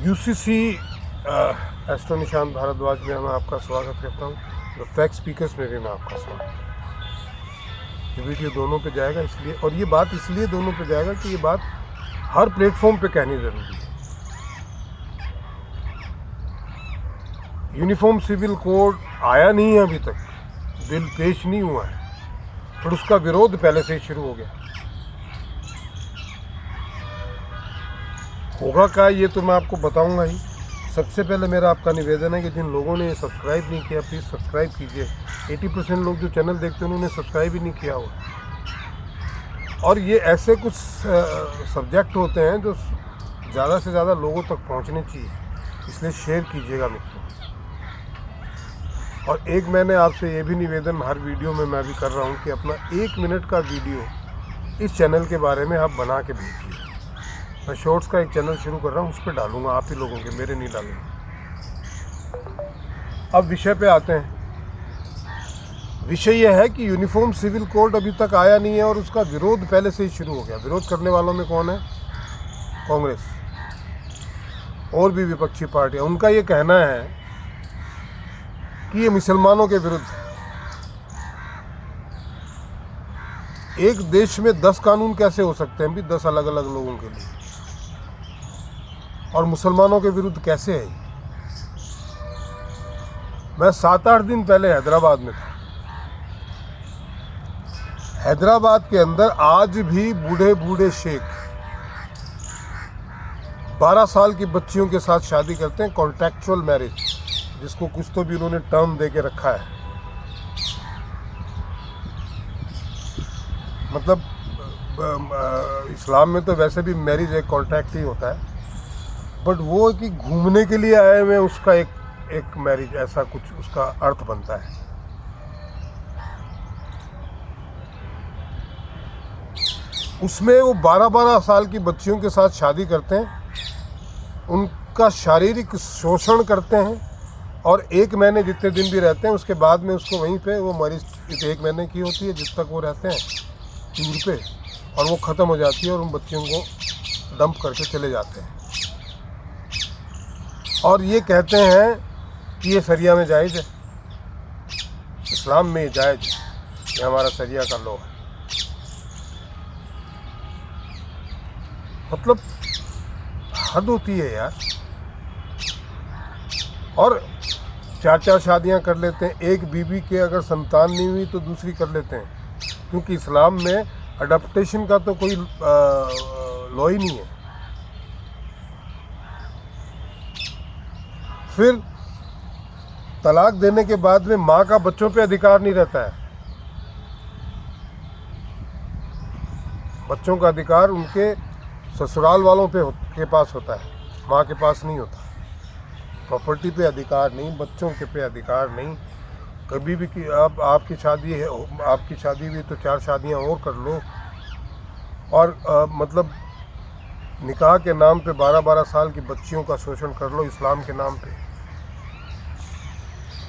UCC astro Nishant Bhardwaj में मैं आपका स्वागत करता हूँ। द फैक्ट स्पीकर्स में भी मैं आपका स्वागत करता हूँ। ये वीडियो दोनों पे जाएगा इसलिए, और ये बात इसलिए दोनों पे जाएगा कि ये बात हर प्लेटफॉर्म पे कहनी ज़रूरी है। यूनिफॉर्म सिविल कोड आया नहीं है अभी तक, बिल पेश नहीं हुआ है, पर उसका विरोध पहले से ही शुरू हो गया। होगा क्या ये तो मैं आपको बताऊंगा ही। सबसे पहले मेरा आपका निवेदन है कि जिन लोगों ने सब्सक्राइब नहीं किया प्लीज़ सब्सक्राइब कीजिए। 80% लोग जो चैनल देखते हैं उन्होंने सब्सक्राइब ही नहीं किया हुआ। और ये ऐसे कुछ सब्जेक्ट होते हैं जो ज़्यादा से ज़्यादा लोगों तक पहुंचने चाहिए, इसलिए शेयर कीजिएगा मित्रों। और एक मैंने आपसे ये भी निवेदन हर वीडियो में मैं भी कर रहा हूँ कि अपना 1 मिनट का वीडियो इस चैनल के बारे में आप बना के भेजिए। मैं शॉर्ट्स का एक चैनल शुरू कर रहा हूँ, उस पर डालूंगा, आप ही लोगों के, मेरे नहीं डालूंगा। अब विषय पे आते हैं। विषय यह है कि यूनिफॉर्म सिविल कोड अभी तक आया नहीं है और उसका विरोध पहले से ही शुरू हो गया। विरोध करने वालों में कौन है? कांग्रेस और भी विपक्षी पार्टियां। उनका ये कहना है कि ये मुसलमानों के विरुद्ध है। एक देश में 10 कानून कैसे हो सकते हैं भी, 10 अलग अलग लोगों के लिए, और मुसलमानों के विरुद्ध कैसे है? मैं 7-8 दिन पहले हैदराबाद में था। हैदराबाद के अंदर आज भी बूढ़े बूढ़े शेख 12 साल की बच्चियों के साथ शादी करते हैं, कॉन्ट्रैक्चुअल मैरिज, जिसको कुछ तो भी उन्होंने टर्म दे के रखा है। मतलब इस्लाम में तो वैसे भी मैरिज एक कॉन्ट्रैक्ट ही होता है, बट वो कि घूमने के लिए आए हुए उसका एक मैरिज, ऐसा कुछ उसका अर्थ बनता है। उसमें वो 12-12 साल की बच्चियों के साथ शादी करते हैं, उनका शारीरिक शोषण करते हैं, और 1 महीने जितने दिन भी रहते हैं उसके बाद में उसको वहीं पे वो मैरिज 1 महीने की होती है जिस तक वो रहते हैं टूर पे, और वो ख़त्म हो जाती है और उन बच्चियों को डंप करके चले जाते हैं। और ये कहते हैं कि ये शरिया में जायज़ है, इस्लाम में जायज़ है, ये हमारा शरिया का लॉ है। मतलब हद होती है यार। और 4-4 शादियां कर लेते हैं। एक बीवी के अगर संतान नहीं हुई तो दूसरी कर लेते हैं, क्योंकि इस्लाम में अडॉप्टेशन का तो कोई लॉ ही नहीं है। फिर तलाक देने के बाद में माँ का बच्चों पे अधिकार नहीं रहता है। बच्चों का अधिकार उनके ससुराल वालों के पास होता है, माँ के पास नहीं होता। प्रॉपर्टी पे अधिकार नहीं, बच्चों के पे अधिकार नहीं। कभी भी कि आपकी शादी है, आपकी शादी हुई तो 4 शादियाँ और कर लो, और मतलब निकाह के नाम पे 12-12 साल की बच्चियों का शोषण कर लो इस्लाम के नाम पे।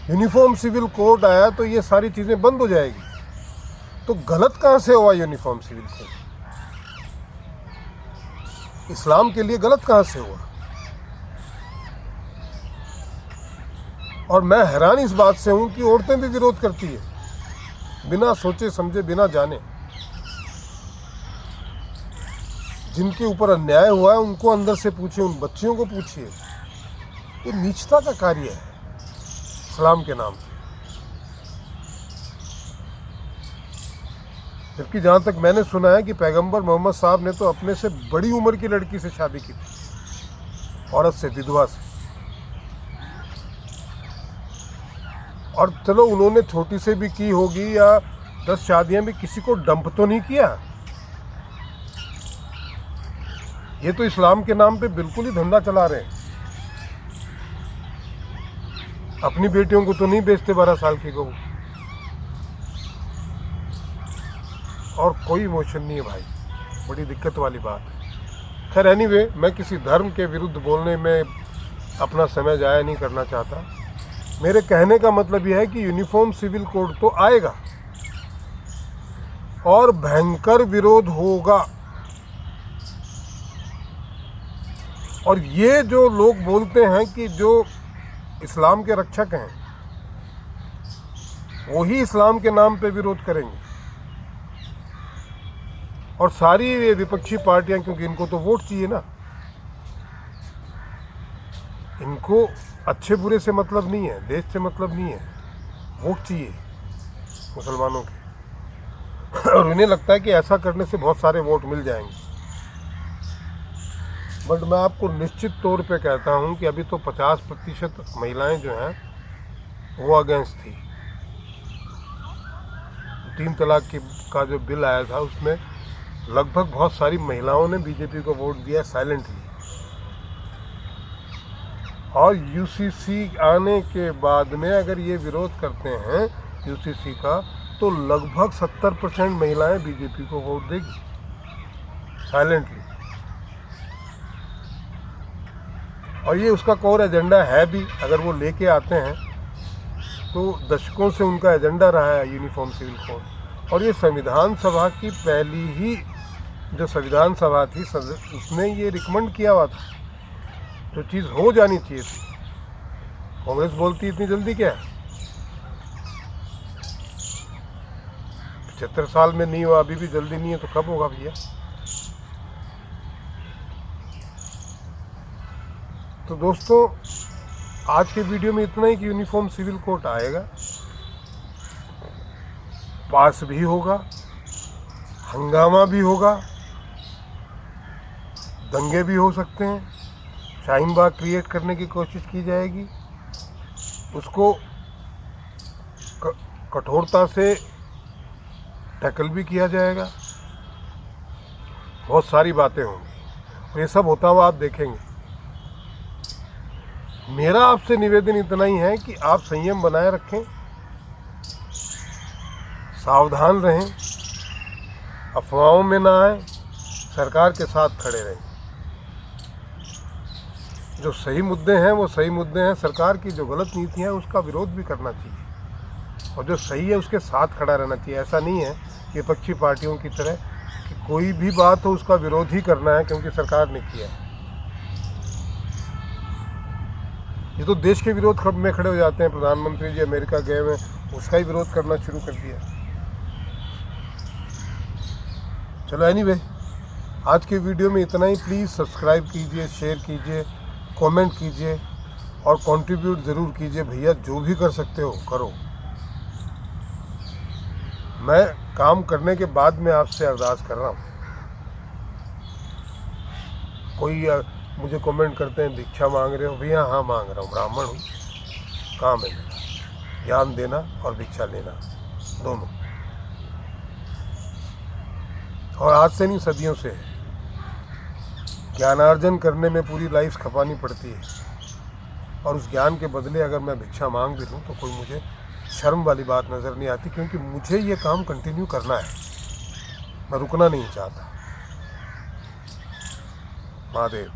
यूनिफॉर्म सिविल कोड आया तो ये सारी चीज़ें बंद हो जाएगी। तो गलत कहाँ से हुआ यूनिफॉर्म सिविल कोड? इस्लाम के लिए गलत कहाँ से हुआ? और मैं हैरान इस बात से हूँ कि औरतें भी विरोध करती है, बिना सोचे समझे, बिना जाने। जिनके ऊपर अन्याय हुआ है उनको अंदर से पूछिए, उन बच्चियों को पूछिए। ये नीचता का कार्य है इस्लाम के नाम पे। जबकि जहाँ तक मैंने सुना है कि पैगंबर मोहम्मद साहब ने तो अपने से बड़ी उम्र की लड़की से शादी की थी, औरत से, विधवा से। और चलो उन्होंने छोटी से भी की होगी या 10 शादियां भी, किसी को डंप तो नहीं किया। ये तो इस्लाम के नाम पे बिल्कुल ही धंधा चला रहे हैं। अपनी बेटियों को तो नहीं बेचते 12 साल की को, और कोई इमोशन नहीं है भाई। बड़ी दिक्कत वाली बात है। खैर एनीवे, मैं किसी धर्म के विरुद्ध बोलने में अपना समय जाया नहीं करना चाहता। मेरे कहने का मतलब यह है कि यूनिफॉर्म सिविल कोड तो आएगा और भयंकर विरोध होगा। और ये जो लोग बोलते हैं कि जो इस्लाम के रक्षक हैं वही इस्लाम के नाम पे विरोध करेंगे, और सारी ये विपक्षी पार्टियां, क्योंकि इनको तो वोट चाहिए ना, इनको अच्छे बुरे से मतलब नहीं है, देश से मतलब नहीं है, वोट चाहिए मुसलमानों के। और उन्हें लगता है कि ऐसा करने से बहुत सारे वोट मिल जाएंगे। बट मैं आपको निश्चित तौर पे कहता हूं कि अभी तो 50% महिलाएं जो हैं वो अगेंस्ट थी। 3 तलाक का जो बिल आया था उसमें लगभग बहुत सारी महिलाओं ने बीजेपी को वोट दिया साइलेंटली। और यूसीसी आने के बाद में अगर ये विरोध करते हैं यूसीसी का, तो लगभग 70% महिलाएं बीजेपी को वोट देगी साइलेंटली। और ये उसका कोर एजेंडा है भी, अगर वो लेके आते हैं तो दशकों से उनका एजेंडा रहा है यूनिफॉर्म सिविल कोड। और ये संविधान सभा की पहली ही जो संविधान सभा थी उसने ये रिकमेंड किया हुआ था, जो चीज़ हो जानी चाहिए थी। कांग्रेस बोलती इतनी जल्दी क्या है, 75 साल में नहीं हुआ, अभी भी जल्दी नहीं है तो कब होगा भैया। तो दोस्तों आज के वीडियो में इतना ही कि यूनिफॉर्म सिविल कोड आएगा, पास भी होगा, हंगामा भी होगा, दंगे भी हो सकते हैं, शाहीन बाग क्रिएट करने की कोशिश की जाएगी, उसको कठोरता से टैकल भी किया जाएगा, बहुत सारी बातें होंगी। ये सब होता हुआ आप देखेंगे। मेरा आपसे निवेदन इतना ही है कि आप संयम बनाए रखें, सावधान रहें, अफवाहों में ना आए, सरकार के साथ खड़े रहें। जो सही मुद्दे हैं वो सही मुद्दे हैं, सरकार की जो गलत नीतियां हैं उसका विरोध भी करना चाहिए, और जो सही है उसके साथ खड़ा रहना चाहिए। ऐसा नहीं है विपक्षी पार्टियों की तरह कि कोई भी बात हो उसका विरोध ही करना है क्योंकि सरकार ने किया है। ये तो देश के विरोध में खड़े हो जाते हैं। प्रधानमंत्री जी अमेरिका गए हुए, उसका ही विरोध करना शुरू कर दिया। चलो एनीवे, आज के वीडियो में इतना ही। प्लीज़ सब्सक्राइब कीजिए, शेयर कीजिए, कमेंट कीजिए और कंट्रीब्यूट ज़रूर कीजिए। भैया जो भी कर सकते हो करो। मैं काम करने के बाद में आपसे अरदास कर रहा हूँ। कोई मुझे कमेंट करते हैं भिक्षा मांग रहे हो, भैया हाँ मांग रहा हूँ, ब्राह्मण हूँ, काम है मेरा ज्ञान देना और भिक्षा लेना दोनों। और आज से नहीं, सदियों से है। ज्ञानार्जन करने में पूरी लाइफ खपानी पड़ती है, और उस ज्ञान के बदले अगर मैं भिक्षा मांग भी लूँ तो कोई मुझे शर्म वाली बात नज़र नहीं आती, क्योंकि मुझे ये काम कंटिन्यू करना है, मैं रुकना नहीं चाहता। महादेव।